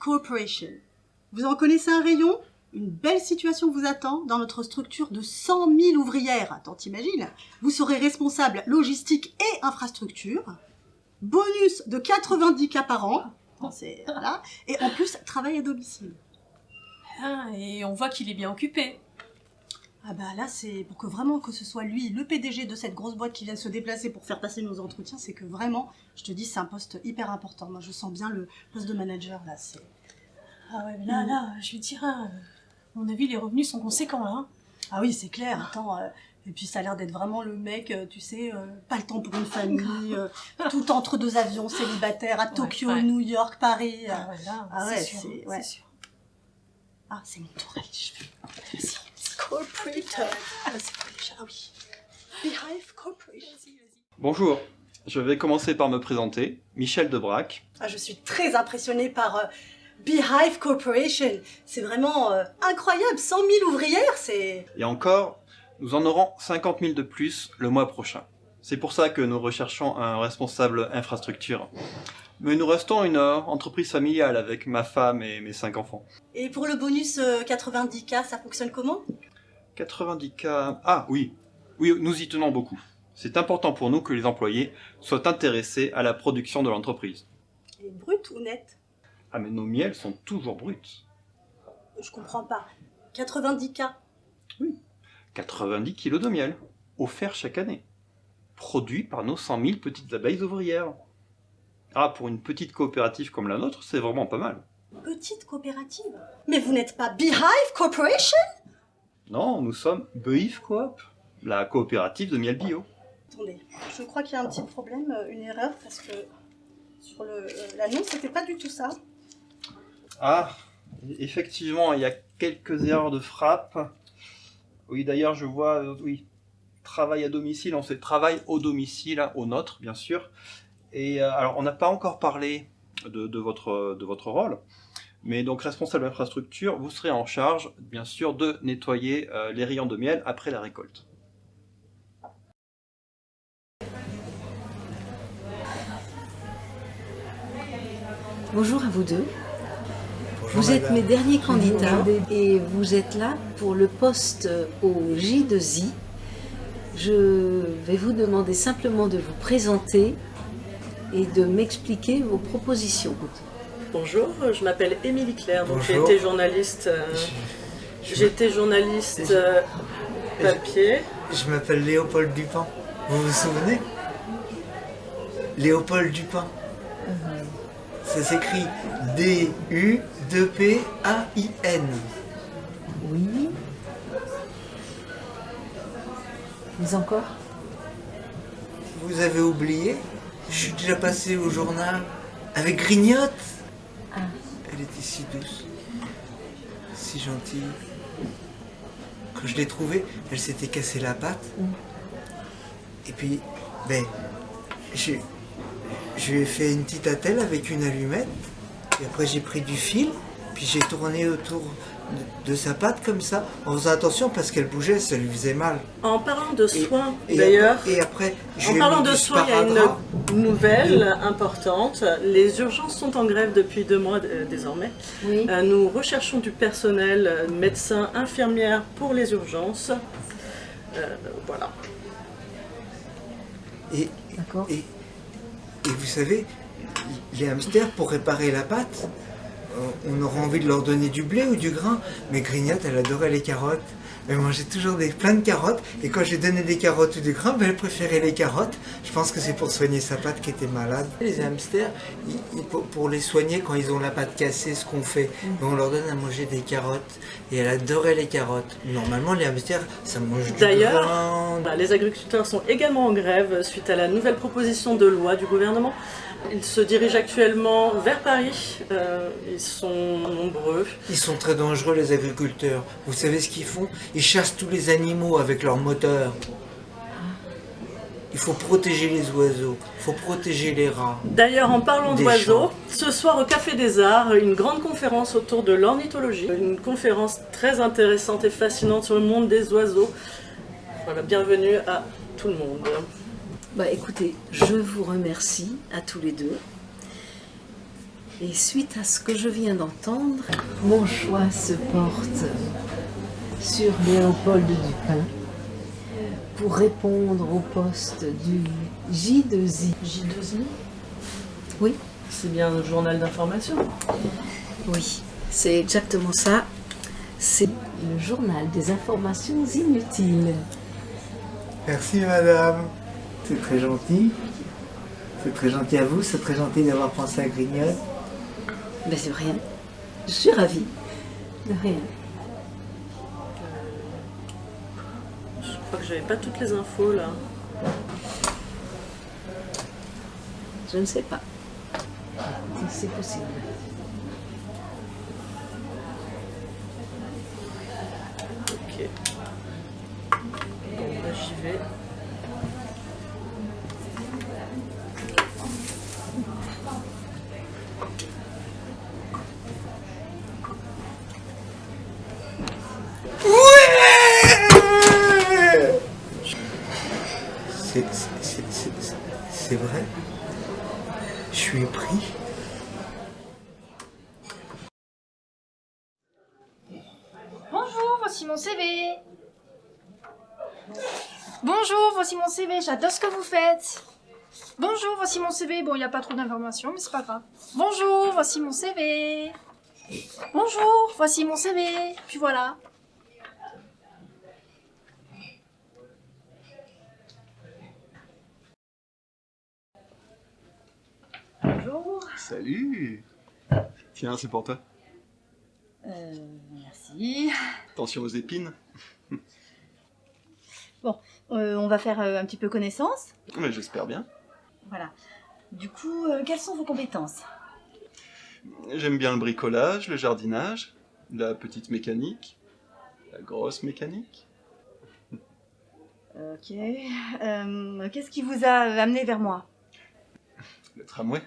Corporation. Vous en connaissez un rayon ? Une belle situation vous attend dans notre structure de 100 000 ouvrières. Attends, t'imagines ? Vous serez responsable logistique et infrastructure. Bonus de 90 cas par an. Voilà. Et en plus, travail à domicile. Ah, et on voit qu'il est bien occupé. Ah bah là, c'est pour que vraiment que ce soit lui, le PDG de cette grosse boîte qui vient se déplacer pour faire passer nos entretiens, c'est que vraiment, je te dis, c'est un poste hyper important. Moi, je sens bien le poste de manager, là, c'est... Ah ouais, mais là, je vais dire, à mon avis, les revenus sont conséquents, là. Hein. Ah oui, c'est clair, attends... Et puis ça a l'air d'être vraiment le mec, tu sais, pas le temps pour une famille, tout entre deux avions, célibataire, à Tokyo, ouais. New York, Paris. Ah ouais, là, c'est sûr, c'est sûr. Ah, c'est mon tour, allez, je fais... Vas-y. Corporator. Ah, c'est quoi déjà ? Ah oui. Beehive Corporation. Bonjour, je vais commencer par me présenter, Michel Debrac. Ah, je suis très impressionnée par Beehive Corporation. C'est vraiment incroyable, 100 000 ouvrières, c'est... Et encore, nous en aurons 50 000 de plus le mois prochain. C'est pour ça que nous recherchons un responsable infrastructure. Mais nous restons une entreprise familiale avec ma femme et mes 5 enfants. Et pour le bonus 90K, ça fonctionne comment ? 90K... Ah oui, nous y tenons beaucoup. C'est important pour nous que les employés soient intéressés à la production de l'entreprise. Et brut ou net ? Ah mais nos miels sont toujours bruts. Je comprends pas. 90K ? Oui, 90 kilos de miel, offerts chaque année. Produits par nos 100 000 petites abeilles ouvrières. Ah, pour une petite coopérative comme la nôtre, c'est vraiment pas mal. Petite coopérative ? Mais vous n'êtes pas Beehive Corporation ? Non, nous sommes Beehive Coop, la coopérative de miel bio. Attendez, je crois qu'il y a un petit problème, une erreur, parce que sur l'annonce, c'était pas du tout ça. Ah, effectivement, il y a quelques erreurs de frappe. Oui, d'ailleurs, je vois, travail à domicile, on sait travail au domicile, hein, au nôtre, bien sûr. Et alors, on n'a pas encore parlé de votre rôle, mais donc responsable infrastructure, vous serez en charge, bien sûr, de nettoyer les rayons de miel après la récolte. Bonjour à vous deux. Bonjour, Vous êtes madame. mes derniers candidats et vous êtes là pour le poste au J2I. Je vais vous demander simplement de vous présenter et de m'expliquer vos propositions. Bonjour, je m'appelle Émilie Claire, donc j'ai Bonjour. été journaliste, papier. Je m'appelle Léopold Dupin. Vous vous souvenez ? Léopold Dupin. Ça s'écrit D-U-2-P-A-I-N. Oui. Mais encore ? Vous avez oublié ? Je suis déjà passé au journal avec Grignotte. Ah. Elle était si douce, si gentille. Quand je l'ai trouvée, elle s'était cassée la patte. Et puis, je lui ai fait une petite attelle avec une allumette. Et après, j'ai pris du fil, puis j'ai tourné autour de sa patte comme ça, en faisant attention parce qu'elle bougeait, ça lui faisait mal. En parlant de soins, Et d'ailleurs, après, je en lui ai parlant mis de du soins, il y a sparadrap. une nouvelle importante. Les urgences sont en grève depuis 2 mois désormais. Oui. Nous recherchons du personnel, médecins, infirmières pour les urgences. Voilà. Et, D'accord. et vous savez, les hamsters, pour réparer la pâte, on aurait envie de leur donner du blé ou du grain, mais Grignotte, elle adorait les carottes. Elle mangeait toujours plein de carottes, et quand j'ai donné des carottes ou du grain, elle préférait les carottes. Je pense que c'est pour soigner sa patte qui était malade. Les hamsters, pour les soigner quand ils ont la patte cassée, ce qu'on fait, on leur donne à manger des carottes, et elle adorait les carottes. Normalement, les hamsters, ça mange du D'ailleurs, grain. les agriculteurs sont également en grève suite à la nouvelle proposition de loi du gouvernement. Ils se dirigent actuellement vers Paris. Ils sont nombreux. Ils sont très dangereux, les agriculteurs. Vous savez ce qu'ils font ? Ils chassent tous les animaux avec leurs moteurs. Il faut protéger les oiseaux, il faut protéger les rats. D'ailleurs, en parlant Des d'oiseaux, champs. ce soir au Café des Arts, une grande conférence autour de l'ornithologie. Une conférence très intéressante et fascinante sur le monde des oiseaux. Voilà, bienvenue à tout le monde. Écoutez, je vous remercie à tous les deux. Et suite à ce que je viens d'entendre, mon choix se porte sur Léopold Dupin pour répondre au poste du J2I. J2I? Oui, C'est bien le journal d'information. oui, c'est exactement ça. C'est le journal des informations inutiles. Merci madame. C'est très gentil. C'est très gentil à vous, c'est très gentil d'avoir pensé à Grignotte. Ben c'est rien. Je suis ravie. De rien. Je crois que j'avais pas toutes les infos là. Je ne sais pas. C'est possible. Ok. Bon, bah, j'y vais. C'est vrai. Je suis pris. Bonjour, voici mon CV. Bonjour, voici mon CV, j'adore ce que vous faites. Bonjour, voici mon CV. Bon, il n'y a pas trop d'informations, mais c'est pas grave. Bonjour, voici mon CV. Bonjour, voici mon CV. Puis voilà. Bonjour. Salut. Tiens, c'est pour toi. Merci. Attention aux épines. On va faire un petit peu connaissance. Mais j'espère bien. Voilà. Du coup, quelles sont vos compétences? J'aime bien le bricolage, le jardinage, la petite mécanique, la grosse mécanique. Ok. Qu'est-ce qui vous a amené vers moi? Le tramway.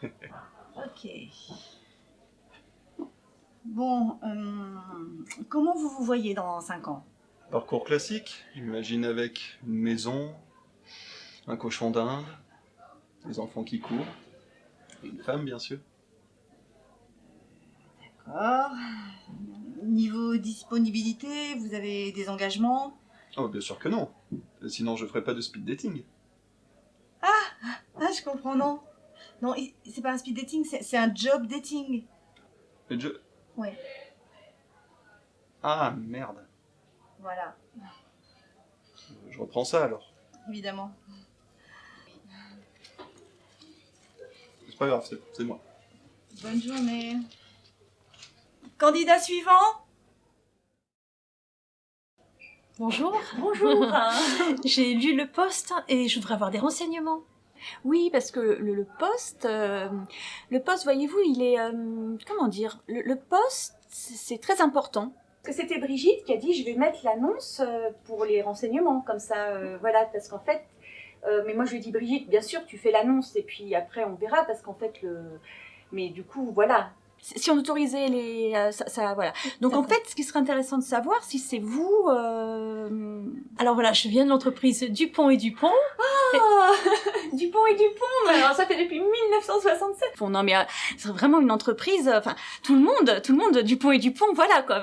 Ok. Bon, comment vous vous voyez dans 5 ans? Parcours classique, j'imagine avec une maison, un cochon d'Inde, des enfants qui courent, et une femme bien sûr. D'accord. Niveau disponibilité, vous avez des engagements? Oh, bien sûr que non. Sinon je ferais pas de speed dating. Ah, je comprends, non. Non, c'est pas un speed dating, c'est un job dating. Et je... Ouais, Ah, merde. voilà, Je reprends ça alors. évidemment. C'est pas grave, c'est moi. Bonne journée. Candidat suivant? Bonjour. Bonjour. J'ai lu le poste et je voudrais avoir des renseignements. Oui, parce que le poste, voyez-vous, il est, comment dire, le poste, c'est très important. Parce que c'était Brigitte qui a dit, je vais mettre l'annonce pour les renseignements, comme ça, voilà, parce qu'en fait, mais moi je lui ai dit, Brigitte, bien sûr, tu fais l'annonce, et puis après on verra, parce qu'en fait, mais du coup, voilà. Si on autorisait les... voilà. Donc en fait, ce qui serait intéressant de savoir, si c'est vous... Alors voilà, je viens de l'entreprise Dupont et Dupont. Ah Dupont et Dupont, alors ça fait depuis 1967. Bon, non mais c'est vraiment une entreprise, enfin tout le monde, Dupont et Dupont, voilà quoi.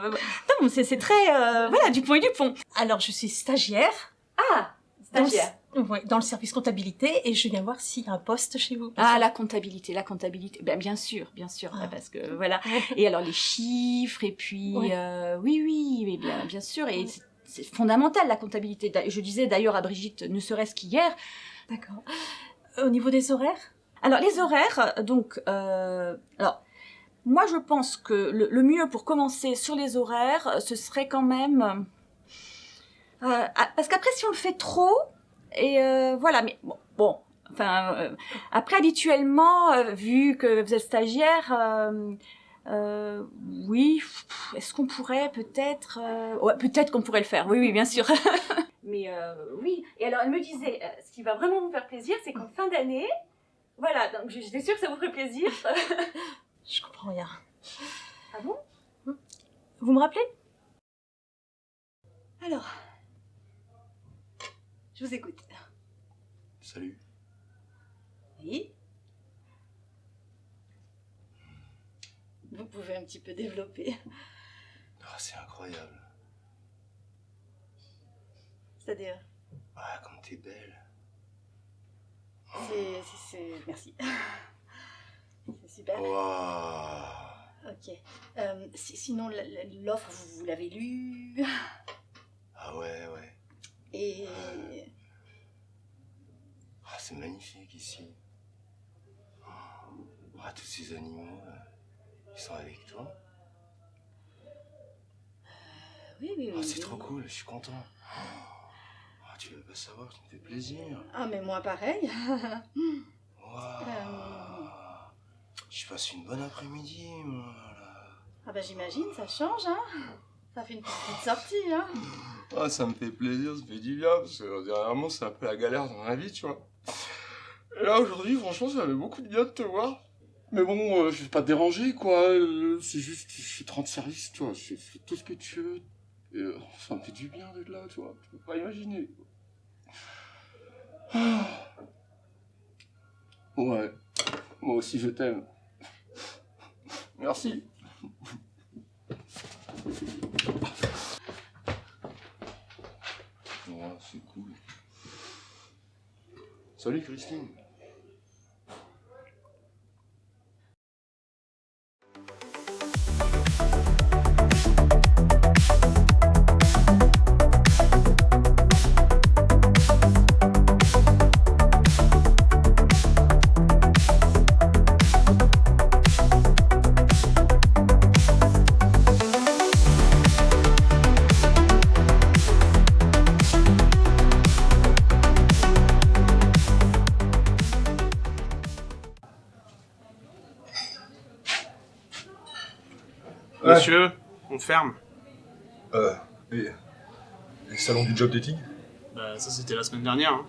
Non, c'est très, voilà, Dupont et Dupont. Alors je suis stagiaire. Ah, stagiaire. Dans le service comptabilité et je viens voir s'il y a un poste chez vous. Ah, la comptabilité, ben, bien sûr, parce que voilà. Et alors les chiffres, et puis, oui, mais bien sûr, et c'est fondamental la comptabilité. Je disais d'ailleurs à Brigitte, ne serait-ce qu'hier. D'accord. Au niveau des horaires? Alors les horaires, donc, alors, moi je pense que le mieux pour commencer sur les horaires, ce serait quand même, parce qu'après si on le fait trop, et voilà, mais bon, enfin, après habituellement, vu que vous êtes stagiaire, oui, est-ce qu'on pourrait peut-être, ouais, peut-être qu'on pourrait le faire, oui, bien sûr. Mais oui, et alors elle me disait, ce qui va vraiment vous faire plaisir, c'est qu'en fin d'année, voilà, donc j'étais sûre que ça vous ferait plaisir. Je comprends rien. Ah bon? Vous me rappelez? Alors, je vous écoute. Salut. Oui? pouvez un petit peu développer. Ah, c'est incroyable. C'est-à-dire, Ah, comme t'es belle. merci. C'est super. Waouh. Ok. Sinon, l'offre, vous l'avez lue? Ah ouais. Et... Ah, c'est magnifique ici. Ah, tous ces animaux, ils sont avec toi. Oui. Ah, c'est trop cool, je suis content. Ah, tu veux pas savoir, ça me fait plaisir. Ah, mais moi, pareil. Waouh. Je passe une bonne après-midi, moi, là. Ah bah j'imagine, ça change, hein. Ça fait une petite sortie, hein. Ah, ça me fait plaisir, ça fait du bien, parce que dernièrement, c'est un peu la galère dans ma vie, tu vois. Et là, aujourd'hui, franchement, ça fait beaucoup de bien de te voir. Mais bon, je vais pas te déranger, quoi. C'est juste, je suis te rendre service, tu vois. Je fais tout ce que tu veux. Et ça me fait du bien d'être là, tu vois. Tu peux pas imaginer. Ah. Ouais. Moi aussi, je t'aime. Merci. Ouais, c'est cool. Salut, Christine. Monsieur, on ferme. Et les salons du job dating? Bah ça c'était la semaine dernière. Hein.